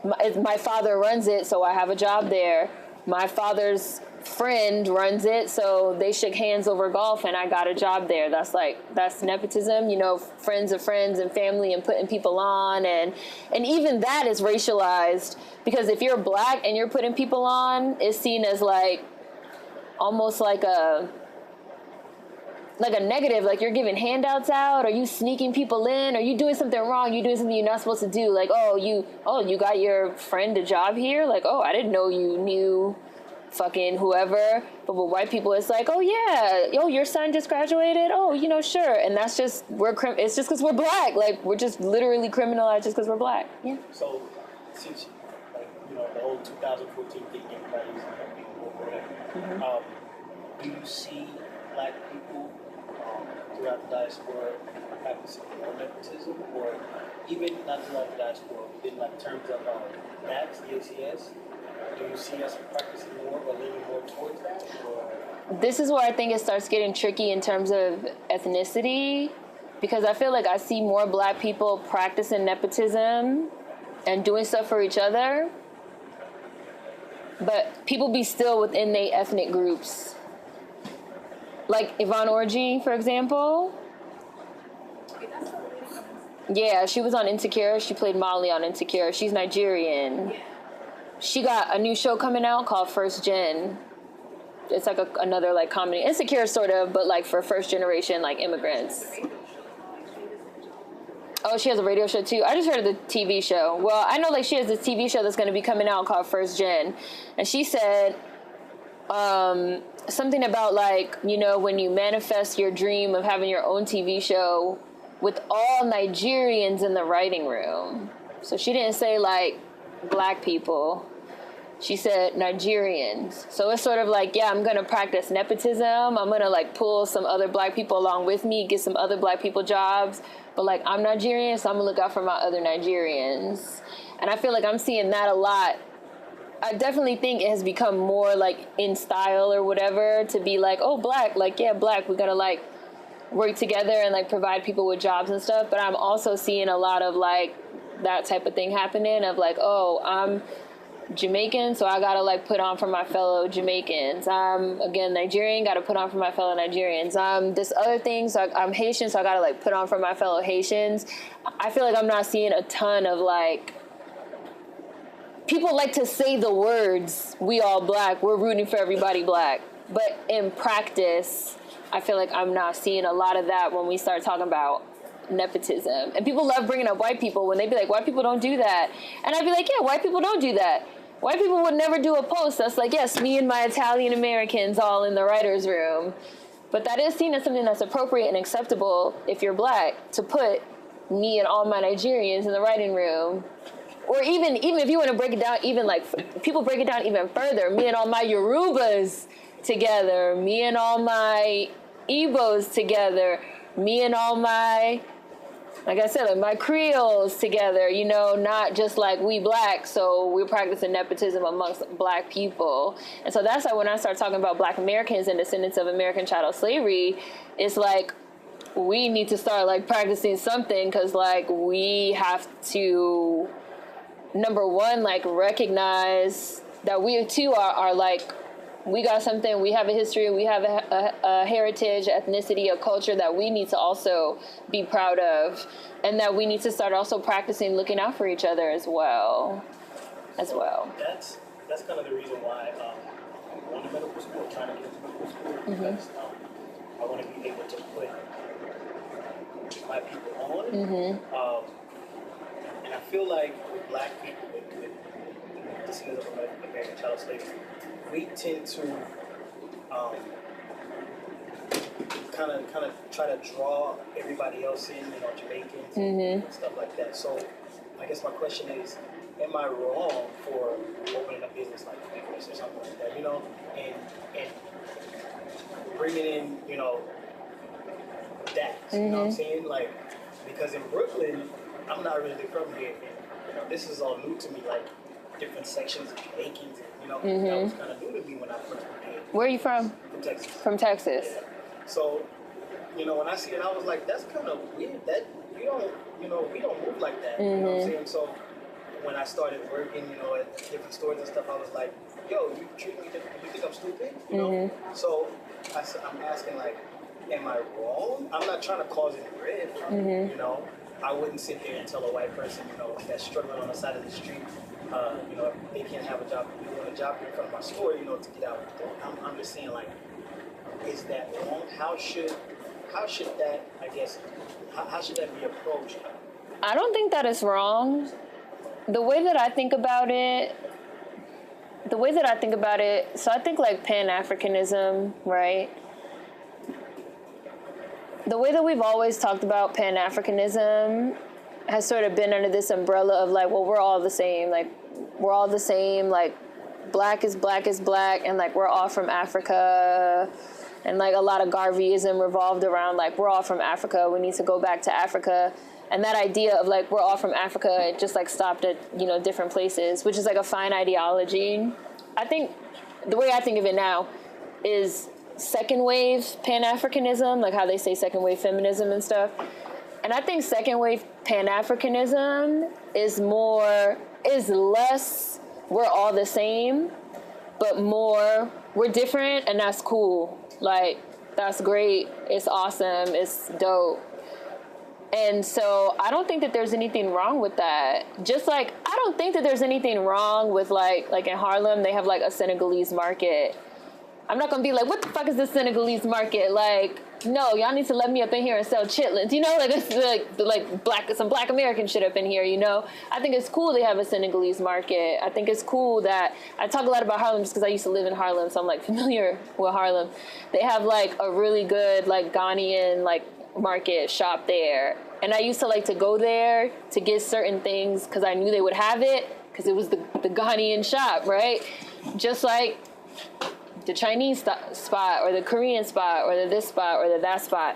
my father runs it, so I have a job there. My father's friend runs it, so they shook hands over golf and I got a job there. That's nepotism, friends of friends and family and putting people on, and even that is racialized because if you're Black and you're putting people on, it's seen as, like, almost like a negative, like you're giving handouts out, or you sneaking people in, or you doing something wrong, you doing something you're not supposed to do, like, you got your friend a job here, like, I didn't know you knew fucking whoever. But with white people, it's like, oh yeah, your son just graduated, sure. And that's just, it's just because we're Black, like, we're just literally criminalized just because we're Black. Yeah. So since, like, the whole 2014 thing, everybody's being woke or whatever, do you see Black people throughout the diaspora practicing nepotism, or even not throughout the diaspora, in, like, terms of NACS, the ACS, Do you see us practicing more or leaning more towards that? Or? This is where I think it starts getting tricky in terms of ethnicity, because I feel like I see more Black people practicing nepotism and doing stuff for each other, but people be still within their ethnic groups. Like Yvonne Orji, for example. Yeah, she was on Insecure. She played Molly on Insecure. She's Nigerian. She got a new show coming out called First Gen. It's like another like comedy. Insecure sort of, but like for first generation like immigrants. Oh, she has a radio show too. I just heard of the TV show. Well, I know like she has this TV show that's going to be coming out called First Gen. And she said something about like, you know, when you manifest your dream of having your own TV show with all Nigerians in the writing room. So she didn't say like Black people. She said Nigerians. So it's sort of like, yeah, I'm going to practice nepotism. I'm going to like pull some other Black people along with me, get some other Black people jobs. But like, I'm Nigerian, so I'm going to look out for my other Nigerians. And I feel like I'm seeing that a lot. I definitely think it has become more like in style or whatever to be like, oh, Black, like, yeah, Black, we're going to like work together and like provide people with jobs and stuff. But I'm also seeing a lot of like that type of thing happening of like, oh, I'm Jamaican, so I gotta like put on for my fellow Jamaicans. I'm again Nigerian, gotta put on for my fellow Nigerians. This other thing, so I'm Haitian, so I gotta like put on for my fellow Haitians. I feel like I'm not seeing a ton of like people like to say the words "we all Black," we're rooting for everybody Black, but in practice, I feel like I'm not seeing a lot of that when we start talking about nepotism. And people love bringing up white people when they be like, white people don't do that. And I'd be like, yeah, white people don't do that. White people would never do a post that's like, yes, me and my Italian Americans all in the writer's room. But that is seen as something that's appropriate and acceptable if you're Black, to put me and all my Nigerians in the writing room. Or even if you want to break it down, even like people break it down even further, me and all my Yorubas together, me and all my Igbos together, me and all my, like I said, like my Creoles together, you know, not just like we Black, so we're practicing nepotism amongst Black people. And so that's why when I start talking about Black Americans and descendants of American chattel slavery, it's like we need to start like practicing something, because like we have to, number one, like recognize that we too are like, we got something, we have a history, we have a heritage, ethnicity, a culture that we need to also be proud of, and that we need to start also practicing looking out for each other as well. That's kind of the reason why I'm going to medical school, trying to get into medical school, because I want to be able to put my people on. And I feel like with Black people, with descendants of American chattel slavery, we tend to kind of try to draw everybody else in, you know, Jamaicans and stuff like that. So I guess my question is, am I wrong for opening a business like Memphis or something like that, you know, and bringing in, you know, that, you know what I'm saying? Like, because in Brooklyn, I'm not really from here, and, you know, this is all new to me, like different sections of Jamaicans, and, you know, that was kind of new to me when I first began. Where are you from? From Texas. From Texas. Yeah. So, you know, when I see it, I was like, that's kind of weird. That we don't move like that. You know what I'm saying? So when I started working, you know, at different stores and stuff, I was like, yo, you treat me different. You think I'm stupid? You know? So I'm asking, like, am I wrong? I'm not trying to cause any rift. You know, I wouldn't sit there and tell a white person, you know, that's struggling on the side of the street, you know, if they can't have a job, doing a job in front of my store, you know, to get out. I'm just saying, like, is that wrong? How should that, I guess, how should that be approached? I don't think that is wrong. The way that I think about it, so I think like Pan-Africanism, right? The way that we've always talked about Pan-Africanism has sort of been under this umbrella of like, well, we're all the same. Like, we're all the same. Like, black is black, and like, we're all from Africa. And like a lot of Garveyism revolved around like, we're all from Africa, we need to go back to Africa. And that idea of like, we're all from Africa, it just like stopped at, you know, different places, which is like a fine ideology. I think the way I think of it now is second wave Pan-Africanism, like how they say second wave feminism and stuff. And I think second wave Pan-Africanism is less, we're all the same, but more, we're different, and that's cool. Like, that's great. It's awesome. It's dope. And so I don't think that there's anything wrong with that. Just like, I don't think that there's anything wrong with like in Harlem, they have like a Senegalese market. I'm not going to be like, what the fuck is this Senegalese market? Like, no, y'all need to let me up in here and sell chitlins. You know, like it's some black American shit up in here, you know? I think it's cool they have a Senegalese market. I think it's cool that, I talk a lot about Harlem just because I used to live in Harlem, so I'm like familiar with Harlem. They have like a really good like Ghanaian like market shop there. And I used to like to go there to get certain things because I knew they would have it because it was the Ghanaian shop, right? Just like the Chinese spot or the Korean spot or the this spot or the that spot.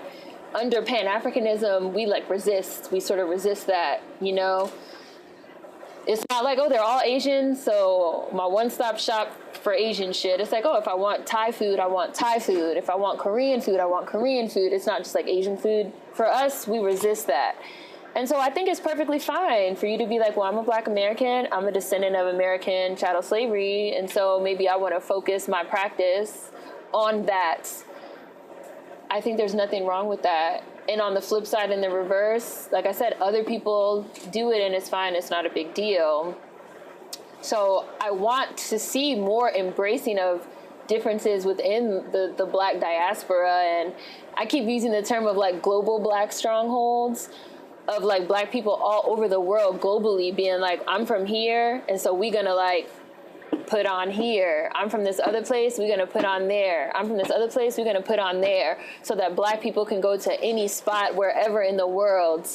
Under Pan-Africanism, we like resist. We sort of resist that, you know? It's not like, oh, they're all Asian, so my one-stop shop for Asian shit. It's like, oh, if I want Thai food, I want Thai food. If I want Korean food, I want Korean food. It's not just like Asian food. For us, we resist that. And so I think it's perfectly fine for you to be like, well, I'm a black American. I'm a descendant of American chattel slavery. And so maybe I want to focus my practice on that. I think there's nothing wrong with that. And on the flip side, in the reverse, like I said, other people do it and it's fine. It's not a big deal. So I want to see more embracing of differences within the black diaspora. And I keep using the term of like global black strongholds, of like black people all over the world globally being like, I'm from here, and so we're gonna like put on here. I'm from this other place, we're gonna put on there. I'm from this other place, we're gonna put on there, so that black people can go to any spot wherever in the world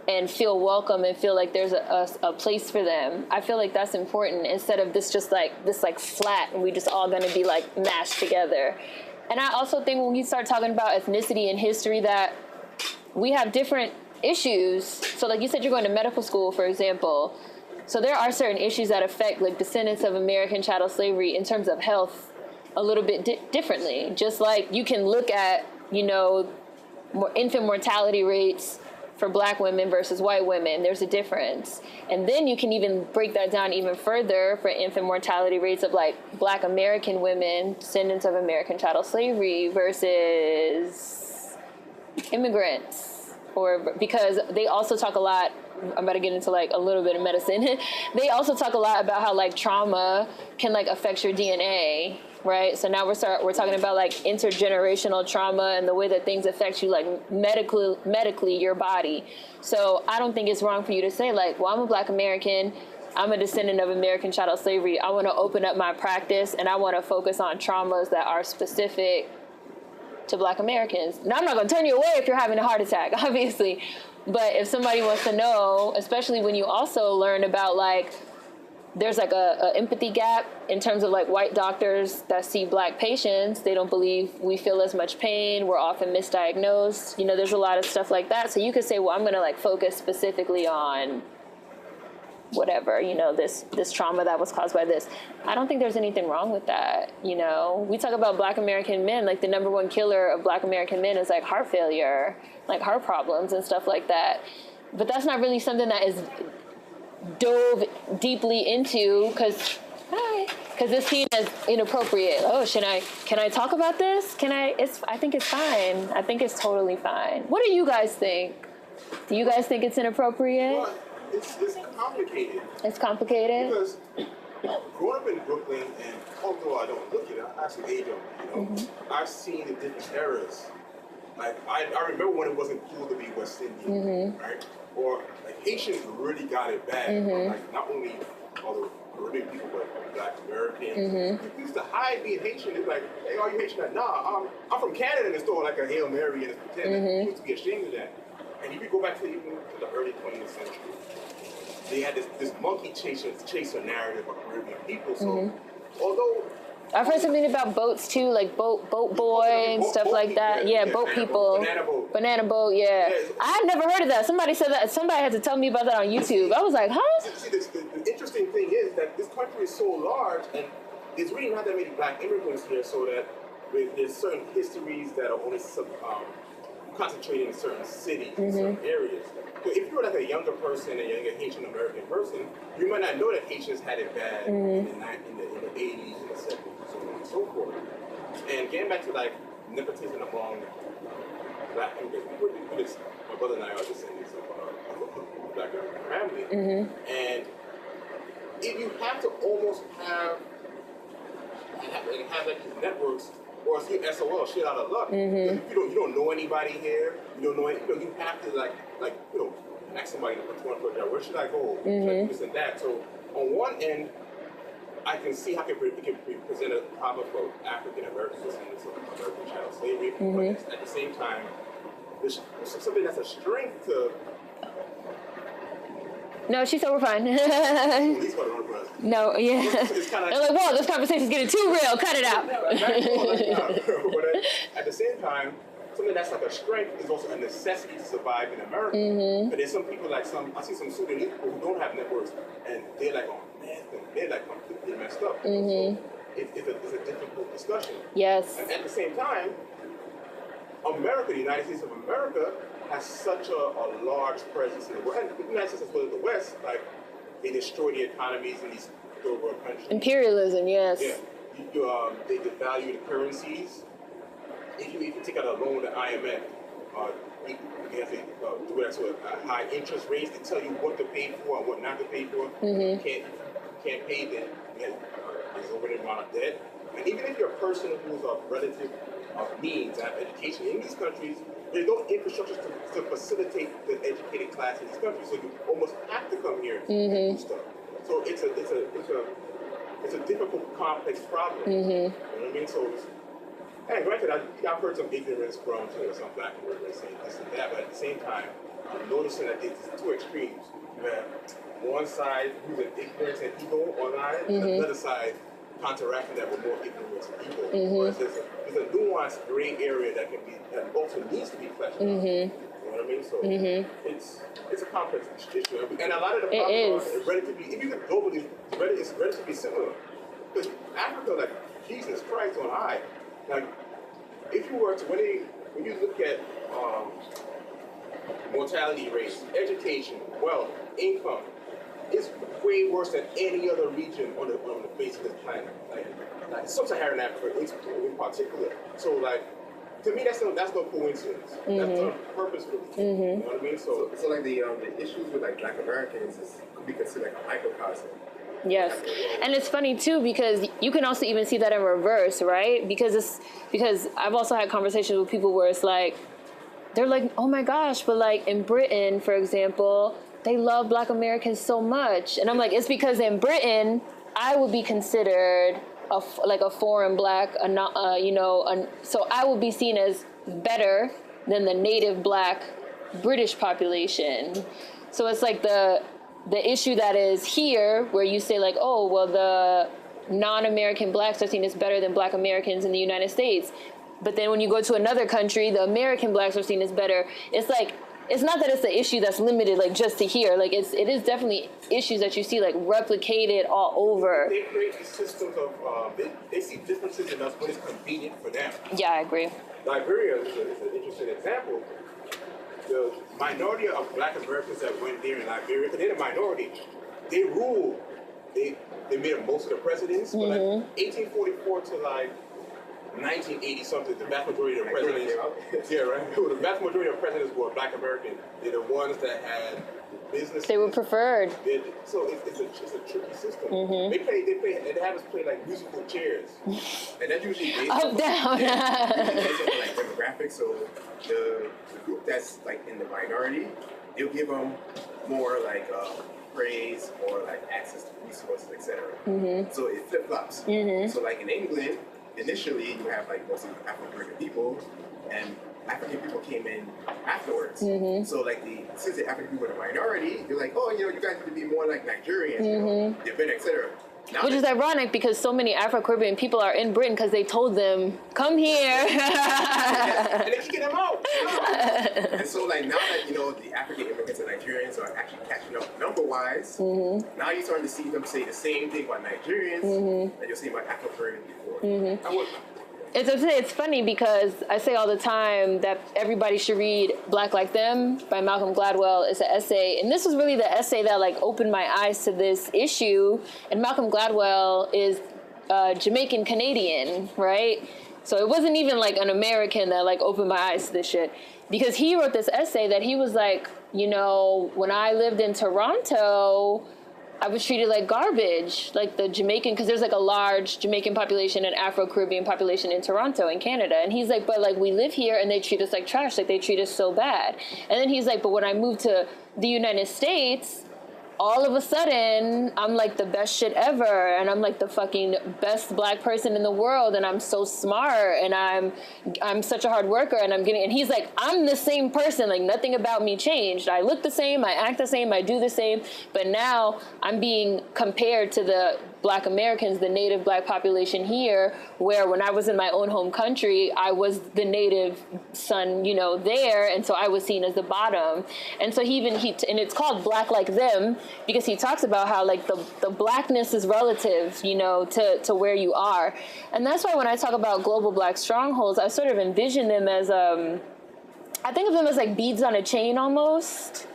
and feel welcome and feel like there's a place for them. I feel like that's important, instead of this just like this like flat and we just all gonna be like mashed together. And I also think when we start talking about ethnicity and history, that we have different issues. So like you said, you're going to medical school, for example. So there are certain issues that affect like descendants of American chattel slavery in terms of health a little bit differently. Just like you can look at, you know, infant mortality rates for black women versus white women. There's a difference. And then you can even break that down even further for infant mortality rates of like black American women, descendants of American chattel slavery, versus immigrants. Or because they also talk a lot, I'm about to get into like a little bit of medicine. They also talk a lot about how like trauma can like affect your DNA, right? So now we're talking about like intergenerational trauma and the way that things affect you, like medically your body. So I don't think it's wrong for you to say like, well, I'm a black American, I'm a descendant of American chattel slavery. I want to open up my practice and I want to focus on traumas that are specific to black Americans. Now, I'm not going to turn you away if you're having a heart attack, obviously. But if somebody wants to know, especially when you also learn about like, there's like a empathy gap in terms of like white doctors that see black patients, they don't believe we feel as much pain, we're often misdiagnosed. You know, there's a lot of stuff like that. So you could say, well, I'm going to like focus specifically on whatever, you know, this trauma that was caused by this. I don't think there's anything wrong with that, you know? We talk about black American men, like the number one killer of black American men is like heart failure, like heart problems and stuff like that. But that's not really something that is dove deeply into because it's seen as inappropriate. Oh, can I talk about this? I think it's fine. I think it's totally fine. What do you guys think? Do you guys think it's inappropriate? Well, it's complicated. It's complicated? Because growing up in Brooklyn, and although I don't look it, I actually age on, you know, I've seen the different eras. Like, I remember when it wasn't cool to be West Indian, right? Or, like, Haitians really got it bad. Like, not only all the Caribbean people, but Black Americans. People used to hide being Haitian. It's like, hey, are you Haitian? Like, nah, I'm from Canada, and it's still like a Hail Mary, and it's pretend. People used to be ashamed of that. And if you go back to even to the early 20th century, they had this monkey chaser narrative of Caribbean people. So, although I've heard something about boats too, like boat boy and stuff like that. Yeah, boat people. Banana boat, yeah. I had never heard of that. Somebody said that. Somebody had to tell me about that on YouTube. I was like, huh? See, the interesting thing is that this country is so large, and there's really not that many black immigrants here, so that there's certain histories that are only concentrated in certain cities, in certain areas. So if you're like a younger person, a younger Haitian American person, you might not know that Haitians had it bad in the 80s and the 70s and so on and so forth. And getting back to like nepotism among black immigrants, my brother and I are descendants of a black American family, and if you have to almost have like these networks, or if you SOL, shit out of luck. You don't know anybody here. You have to like ask somebody to put one foot down. Where should I go? Should I do this and that? So on one end, I can see how it can present a problem for African Americans descendants of American chattel slavery, but at the same time, there's something that's a strength to. No, she's over fine. He's going to run for us. No, yeah. It's kind of They're like, whoa, this conversation's getting too real. Cut it out. But at the same time, something that's like a strength is also a necessity to survive in America. But there's some people I see some Sudanese people who don't have networks, and they're like, oh man, they're like completely messed up. So it's a difficult discussion. Yes. And at the same time, America, the United States of America, has such a large presence in the world. And the United States as well as the West, like, they destroy the economies in these third world countries. Imperialism, yes. Yeah. They devalue the currencies. If you take out a loan with the IMF, you have to do that to a high interest rates. They tell you what to pay for and what not to pay for. You can't pay, then there's over the amount of debt. And even if you're a person who's of relative means and have education in these countries, there's no infrastructure to facilitate the educated class in these countries. So you almost have to come here and do stuff. So it's a difficult, complex problem. You know what I mean? So, and granted, I've heard some ignorance from some black immigrants saying this and that, but at the same time, I'm noticing that it's two extremes. You have one side who's an ignorance and ego online, and another side counteracting that with more ignorance and ego. Whereas there's a nuanced gray area that also needs to be fleshed out. You know what I mean? So it's a complex issue, and a lot of the problems are relatively, if you look globally, it's relatively similar. Because Africa, like Jesus Christ on high, like if you were to when you look at mortality rates, education, wealth, income, it's way worse than any other region on the face of this planet. Like sub-Saharan Africa in particular. So like, to me, that's no coincidence. That's on purpose, really. You know what I mean? So like the issues with like Black Americans could be considered like a microcosm. Yes, and it's funny too because you can also even see that in reverse, right? Because I've also had conversations with people where it's like they're like, oh my gosh, but like in Britain, for example, they love Black Americans so much, and I'm like, it's because in Britain I would be considered a foreign Black, so I would be seen as better than the native Black British population. So it's like the issue that is here where you say like, oh, well, the non-American Blacks are seen as better than Black Americans in the United States. But then when you go to another country, the American Blacks are seen as better. It's like, it's not that it's an issue that's limited like just to here. Like it is definitely issues that you see like replicated all over. They create these systems of, they see differences in us when it's convenient for them. Yeah, I agree. Liberia is an interesting example. The minority of Black Americans that went there in Liberia, because they're the minority, they ruled. They made most of the presidents, but like 1844 to like 1980 something, the vast majority of the presidents, the vast majority of presidents were Black American. They're the ones that had business. They were preferred. So it's a tricky system. They have us play like musical chairs, and that's usually based up down. Based on like demographics. So the group that's like in the minority, they'll give them more like praise or like access to resources, etc. So it flip flops. So like in England, initially you have like mostly African American people, and African people came in afterwards. So like since the African people were the minority, they're like, oh, you guys need to be more like Nigerians, they're better, etc. Which is ironic because so many Afro-Caribbean people are in Britain because they told them, come here. And they kicking them out. And so, like, now that, the African immigrants and Nigerians are actually catching up number-wise, now you're starting to see them say the same thing about Nigerians that you're saying about Afro-Caribbeans before. It's funny because I say all the time that everybody should read Black Like Them by Malcolm Gladwell. It's an essay. And this was really the essay that like opened my eyes to this issue. And Malcolm Gladwell is Jamaican Canadian, right? So it wasn't even like an American that like opened my eyes to this shit. Because he wrote this essay that he was like, when I lived in Toronto, I was treated like garbage, like the Jamaican, because there's like a large Jamaican population and Afro-Caribbean population in Toronto in Canada. And he's like, but like we live here and they treat us like trash, like they treat us so bad. And then he's like, but when I moved to the United States, all of a sudden, I'm like the best shit ever, and I'm like the fucking best Black person in the world, and I'm so smart, and I'm such a hard worker, and and he's like, I'm the same person, like nothing about me changed. I look the same, I act the same, I do the same, but now I'm being compared to the Black Americans, the native Black population here, where when I was in my own home country, I was the native son, there, and so I was seen as the bottom. And so and it's called Black Like Them, because he talks about how like the blackness is relative, to where you are. And that's why when I talk about global Black strongholds, I sort of envision them as, I think of them as like beads on a chain almost.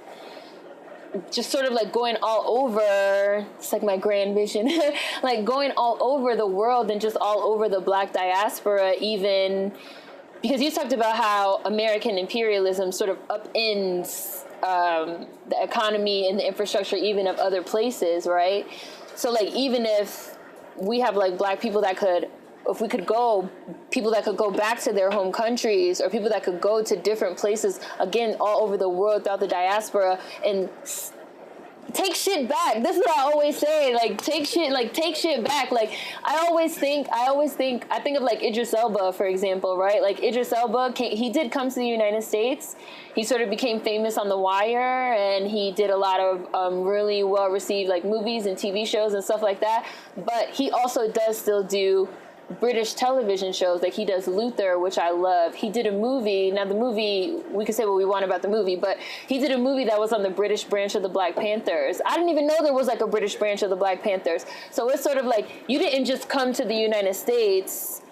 Just sort of like going all over, it's like my grand vision, like going all over the world and just all over the Black diaspora, even because you talked about how American imperialism sort of upends the economy and the infrastructure even of other places, right? So like even if we have like Black people people that could go back to their home countries, or people that could go to different places, again, all over the world throughout the diaspora, and take shit back. This is what I always say, like, take shit back. Like, I think of like Idris Elba, for example, right? Like Idris Elba, he did come to the United States. He sort of became famous on The Wire, and he did a lot of really well-received like movies and TV shows and stuff like that. But he also does still do British television shows, like he does Luther, which I love. He did a movie. Now the movie, we can say what we want about the movie, but he did a movie that was on the British branch of the Black Panthers. I didn't even know there was like a British branch of the Black Panthers. So it's sort of like, you didn't just come to the United States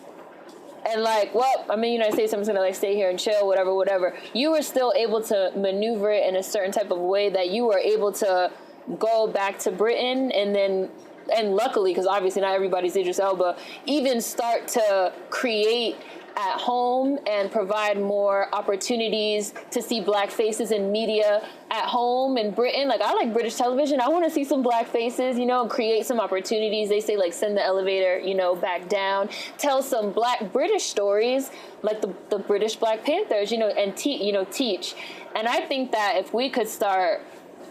and like, well, I'm in the United States, I'm just gonna like stay here and chill, whatever. You were still able to maneuver it in a certain type of way that you were able to go back to Britain and luckily, because obviously not everybody's Idris Elba, even start to create at home and provide more opportunities to see Black faces in media at home in Britain. Like, I like British television. I want to see some Black faces, and create some opportunities. They say, like, send the elevator, back down. Tell some Black British stories, like the British Black Panthers, and teach. And I think that if we could start...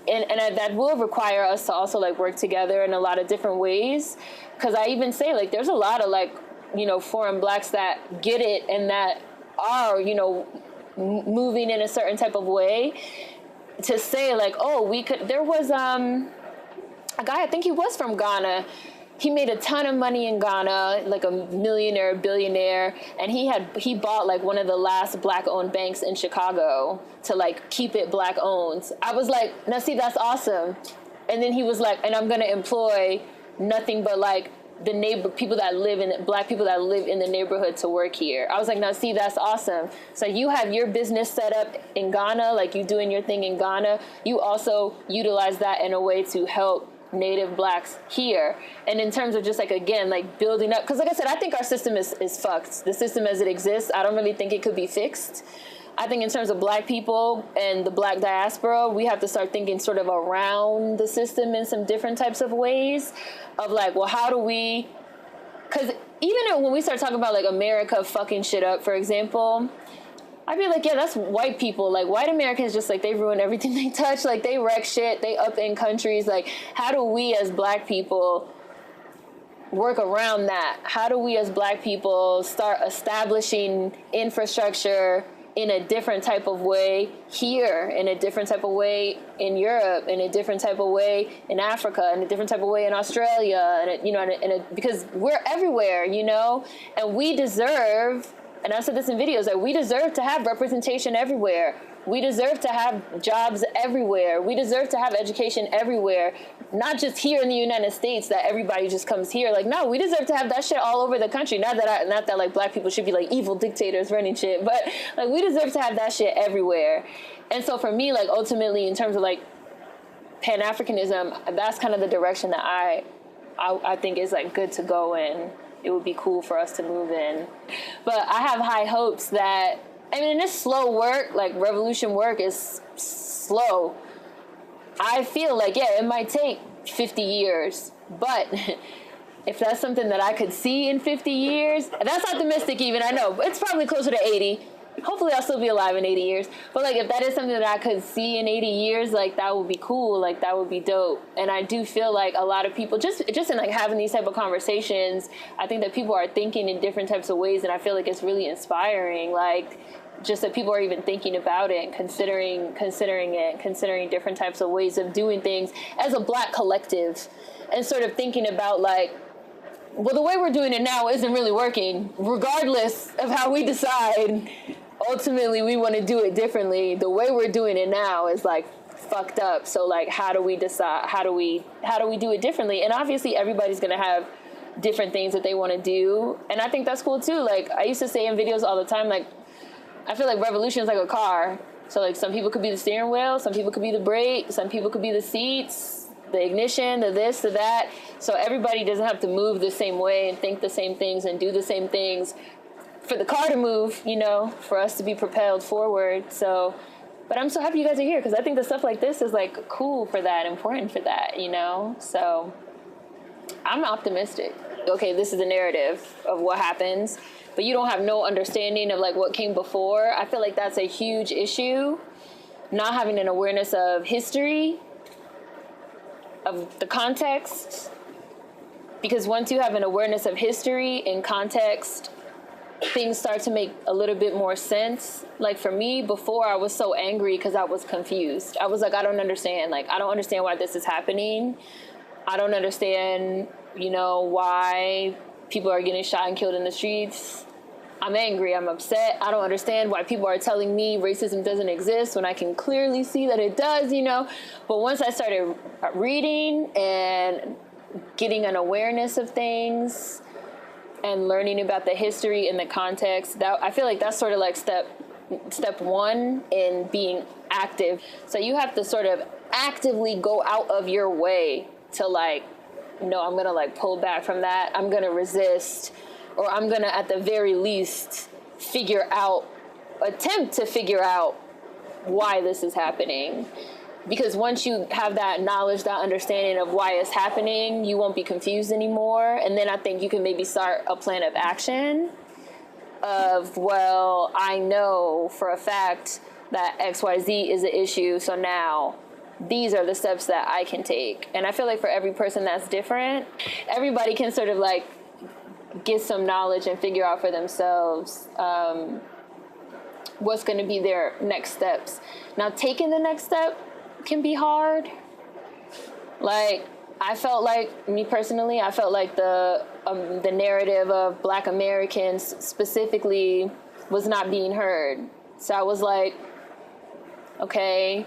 And that will require us to also like work together in a lot of different ways, because I even say like there's a lot of like foreign Blacks that get it and that are moving in a certain type of way, to say like, oh, we could. There was a guy, I think he was from Ghana. He made a ton of money in Ghana, like a millionaire, billionaire, and he bought like one of the last Black-owned banks in Chicago to like keep it Black-owned. I was like, now see, that's awesome. And then he was like, and I'm gonna employ nothing but like the Black people that live in the neighborhood to work here. I was like, now see, that's awesome. So you have your business set up in Ghana, like you doing your thing in Ghana. You also utilize that in a way to help Native Blacks here. And in terms of just like, again, like building up, because like I said, I think our system is fucked. The system as it exists, I don't really think it could be fixed. I think in terms of Black people and the Black diaspora, we have to start thinking sort of around the system in some different types of ways of like, well, how do we, because even when we start talking about like America fucking shit up, for example, I'd be like, yeah, that's white people. Like, white Americans just, like, they ruin everything they touch. Like, they wreck shit. They upend countries. Like, how do we as Black people work around that? How do we as Black people start establishing infrastructure in a different type of way here, in a different type of way in Europe, in a different type of way in Africa, in a different type of way in Australia, because we're everywhere, and we deserve, and I've said this in videos, that we deserve to have representation everywhere. We deserve to have jobs everywhere. We deserve to have education everywhere. Not just here in the United States that everybody just comes here. Like, no, we deserve to have that shit all over the country. Not that like black people should be like evil dictators running shit, but like we deserve to have that shit everywhere. And so for me, like ultimately in terms of like Pan-Africanism, that's kind of the direction that I think is like good to go in. It would be cool for us to move in. But I have high hopes that, I mean, this slow work, like revolution work is slow. I feel like, yeah, it might take 50 years, but if that's something that I could see in 50 years, that's optimistic even, I know, but it's probably closer to 80. Hopefully I'll still be alive in 80 years. But like, if that is something that I could see in 80 years, like that would be cool. Like that would be dope. And I do feel like a lot of people just in like having these type of conversations, I think that people are thinking in different types of ways. And I feel like it's really inspiring. Like, just that people are even thinking about it and considering different types of ways of doing things as a black collective, and sort of thinking about like, well, the way we're doing it now isn't really working, regardless of how we decide. Ultimately, we want to do it differently. The way we're doing it now is like fucked up. So like, how do we decide? How do we do it differently? And obviously, everybody's gonna have different things that they want to do, and I think that's cool too. Like I used to say in videos all the time, like, I feel like revolution is like a car. So like some people could be the steering wheel, some people could be the brake, some people could be the seats, the ignition, the this, the that. So everybody doesn't have to move the same way and think the same things and do the same things for the car to move, for us to be propelled forward. So, but I'm so happy you guys are here, because I think the stuff like this is like cool for that, important for that, So I'm optimistic. Okay, this is a narrative of what happens, but you don't have no understanding of like what came before. I feel like that's a huge issue. Not having an awareness of history, of the context, because once you have an awareness of history and context, things start to make a little bit more sense. Like for me, before I was so angry because I was confused. I was like, I don't understand. Like, I don't understand why this is happening. I don't understand, why people are getting shot and killed in the streets. I'm angry, I'm upset. I don't understand why people are telling me racism doesn't exist when I can clearly see that it does, But once I started reading and getting an awareness of things and learning about the history and the context, that I feel like that's sort of like step one in being active. So you have to sort of actively go out of your way to like, no, I'm going to like pull back from that. I'm going to resist, or I'm going to, at the very least, attempt to figure out why this is happening. Because once you have that knowledge, that understanding of why it's happening, you won't be confused anymore. And then I think you can maybe start a plan of action of, well, I know for a fact that XYZ is an issue, so now these are the steps that I can take. And I feel like for every person that's different, everybody can sort of like get some knowledge and figure out for themselves what's going to be their next steps. Now, taking the next step can be hard. Like, me personally, I felt like the narrative of Black Americans specifically was not being heard. So I was like, okay.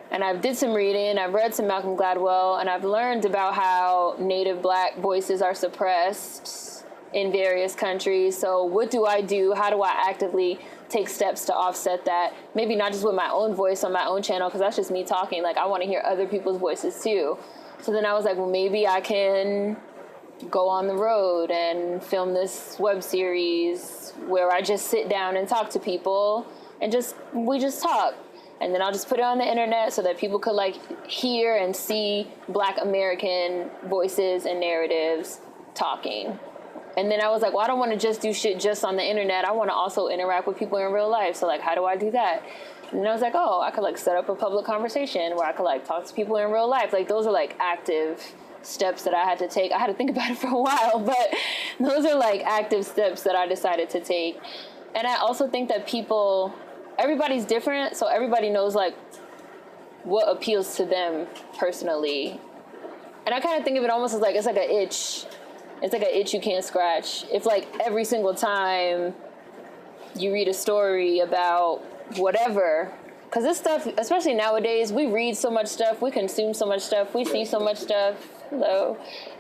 And I did some reading, I've read some Malcolm Gladwell, and I've learned about how Native Black voices are suppressed in various countries. So what do I do? How do I actively take steps to offset that? Maybe not just with my own voice on my own channel, because that's just me talking. Like, I want to hear other people's voices too. So then I was like, well, maybe I can go on the road and film this web series where I just sit down and talk to people and we just talk. And then I'll just put it on the internet so that people could like hear and see Black American voices and narratives talking. And then I was like, well, I don't want to just do shit just on the internet. I want to also interact with people in real life. So like, how do I do that? And then I was like, oh, I could like set up a public conversation where I could like talk to people in real life. Like, those are like active steps that I had to take. I had to think about it for a while, but those are like active steps that I decided to take. And I also think that people everybody's different, so everybody knows like what appeals to them personally. And I kind of think of it almost as like, it's like an itch. It's like an itch you can't scratch. If like every single time you read a story about whatever, because this stuff, especially nowadays, we read so much stuff, we consume so much stuff, we see so much stuff,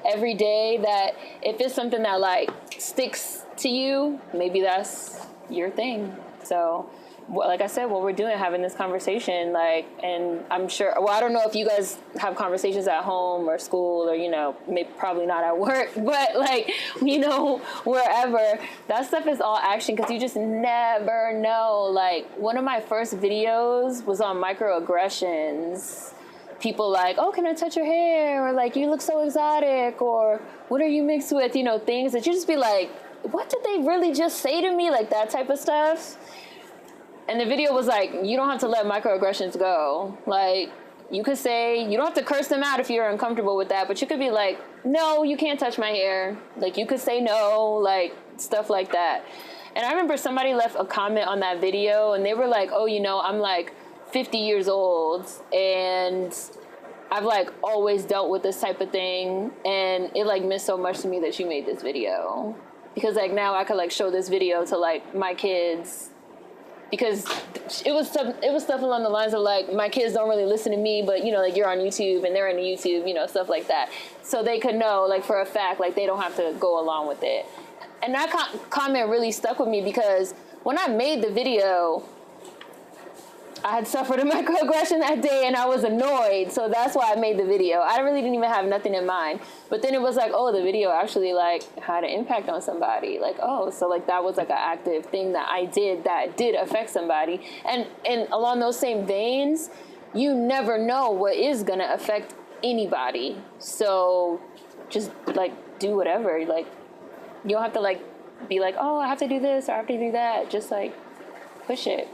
every day, that if it's something that like sticks to you, maybe that's your thing. So, like I said, what we're doing, having this conversation, like, and I'm sure, well, I don't know if you guys have conversations at home or school or, you know, maybe probably not at work, but like, you know, wherever, that stuff is all action because you just never know. Like, one of my first videos was on microaggressions. People like, oh, can I touch your hair? Or like, you look so exotic, or what are you mixed with? You know, things that you just be like, what did they really just say to me? Like that type of stuff. And the video was like, you don't have to let microaggressions go. Like, you could say, you don't have to curse them out if you're uncomfortable with that, but you could be like, no, you can't touch my hair. Like, you could say no, like, stuff like that. And I remember somebody left a comment on that video, and they were like, oh, you know, I'm like 50 years old, and I've like always dealt with this type of thing, and it like meant so much to me that you made this video. Because like now I could like show this video to like my kids, because it was stuff along the lines of like, my kids don't really listen to me, but you know, like you're on YouTube and they're into YouTube, you know, stuff like that. So they could know like for a fact, like they don't have to go along with it. And that comment really stuck with me because when I made the video, I had suffered a microaggression that day and I was annoyed. So that's why I made the video. I really didn't even have nothing in mind. But then it was like, oh, the video actually like had an impact on somebody. Like, oh, so like that was like an active thing that I did that did affect somebody. And along those same veins, you never know what is going to affect anybody. So just like do whatever. Like, you don't have to like be like, oh, I have to do this or I have to do that. Just like push it.